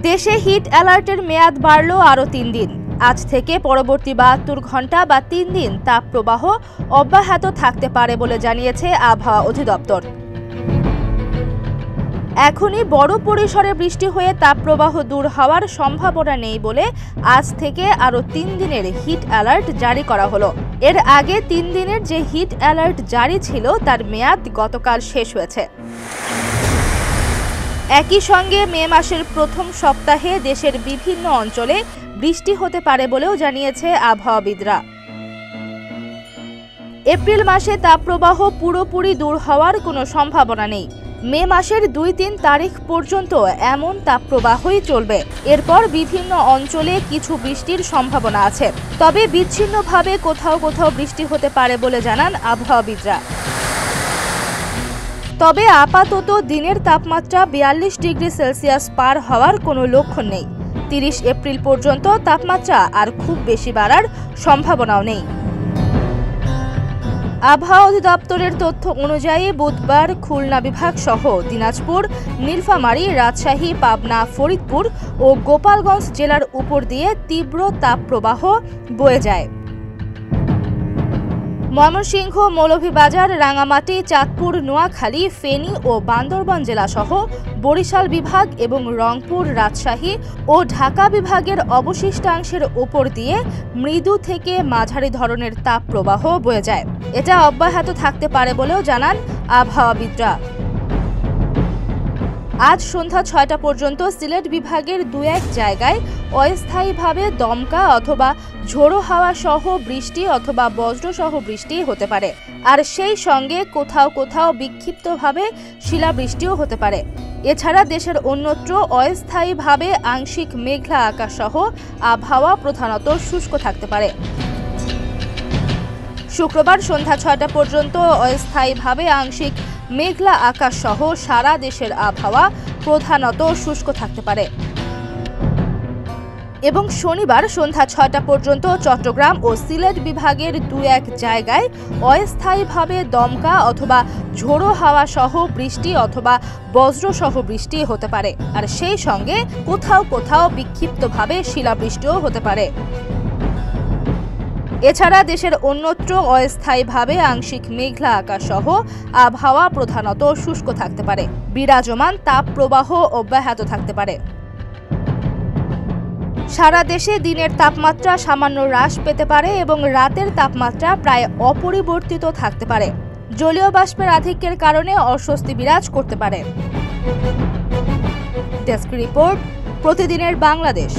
দেশে হিট অ্যালার্টের মেয়াদ বাড়ল আরও ৩ দিন। আজ থেকে পরবর্তী ৭২ ঘন্টা বা ৩ দিন তাপপ্রবাহ অব্যাহত থাকতে পারে বলে জানিয়েছে আবহাওয়া অধিদপ্তর। এখনই বড় পরিসরে বৃষ্টি হয়ে তাপপ্রবাহ দূর হওয়ার সম্ভাবনা নেই বলে আজ থেকে আরও ৩ দিনের হিট অ্যালার্ট জারি করা হলো। এর আগে ৩ দিনের যে হিট অ্যালার্ট জারি ছিল তার মেয়াদ গতকাল শেষ হয়েছে। একই সঙ্গে মে মাসের প্রথম সপ্তাহে দেশের বিভিন্ন অঞ্চলে বৃষ্টি হতে পারে বলেও জানিয়েছে আবহাওয়াবিদরা। এপ্রিল মাসে তাপপ্রবাহ পুরোপুরি দূর হওয়ার কোনো সম্ভাবনা নেই। মে মাসের ২-৩ তারিখ পর্যন্ত এমন তাপপ্রবাহই চলবে। এরপর বিভিন্ন অঞ্চলে কিছু বৃষ্টির সম্ভাবনা আছে, তবে বিচ্ছিন্নভাবে কোথাও কোথাও বৃষ্টি হতে পারে বলে জানান আবহাওয়াবিদরা। তবে আপাতত দিনের তাপমাত্রা ৪২ ডিগ্রি সেলসিয়াস পার হওয়ার কোনো লক্ষণ নেই। ৩০ এপ্রিল পর্যন্ত তাপমাত্রা আর খুব বেশি বাড়ার সম্ভাবনাও নেই। আবহাওয়া অধিদপ্তরের তথ্য অনুযায়ী বুধবার খুলনা বিভাগ সহ দিনাজপুর, নীলফামারী, রাজশাহী, পাবনা, ফরিদপুর ও গোপালগঞ্জ জেলার উপর দিয়ে তীব্র তাপপ্রবাহ বয়ে যায়। ময়মনসিংহ, মৌলভীবাজার, রাঙামাটি, চাঁদপুর, নোয়াখালী, ফেনী ও বান্দরবান জেলাসহ বরিশাল বিভাগ এবং রংপুর, রাজশাহী ও ঢাকা বিভাগের অবশিষ্টাংশের উপর দিয়ে মৃদু থেকে মাঝারি ধরনের তাপপ্রবাহ বয়ে যায়। এটা অব্যাহত থাকতে পারে বলেও জানান আবহাওয়াবিদরা। আজ সন্ধ্যা ৬টা পর্যন্ত সিলেট বিভাগের ২-১ জায়গায় অস্থায়ীভাবে দমকা অথবা ঝোড়ো হাওয়া সহ বৃষ্টি অথবা বজ্রসহ বৃষ্টি হতে পারে, আর সেই সঙ্গে কোথাও কোথাও বিক্ষিপ্তভাবে শিলাবৃষ্টিও হতে পারে। এছাড়া দেশের অন্যত্র অস্থায়ীভাবে আংশিক মেঘলা আকাশ সহ আবহাওয়া প্রধানত শুষ্ক থাকতে পারে। শুক্রবার সন্ধ্যা ৬টা পর্যন্ত অস্থায়ীভাবে আংশিক মেঘলা আকাশ সহ সারা দেশের আবহাওয়া প্রধানত শুষ্ক থাকতে পারে এবং শনিবার সন্ধ্যা ৬টা পর্যন্ত চট্টগ্রাম ও সিলেট বিভাগের ২-১ জায়গায় অস্থায়ীভাবে দমকা অথবা ঝোড়ো হাওয়া সহ বৃষ্টি অথবা বজ্রসহ বৃষ্টি হতে পারে, আর সেই সঙ্গে কোথাও কোথাও বিক্ষিপ্তভাবে শিলাবৃষ্টিও হতে পারে। এছাড়া দেশের অন্যত্র অস্থায়ীভাবে আংশিক মেঘলা আকাশ সহ আবহাওয়া প্রধানত শুষ্ক থাকতে পারে। বিরাজমান তাপপ্রবাহ অব্যাহত থাকতে পারে। সারা দেশে দিনের তাপমাত্রা সামান্য হ্রাস পেতে পারে এবং রাতের তাপমাত্রা প্রায় অপরিবর্তিত থাকতে পারে। জলীয় বাষ্পের আধিক্যের কারণে অস্বস্তি বিরাজ করতে পারে। ডেস্ক রিপোর্ট, প্রতিদিনের বাংলাদেশ।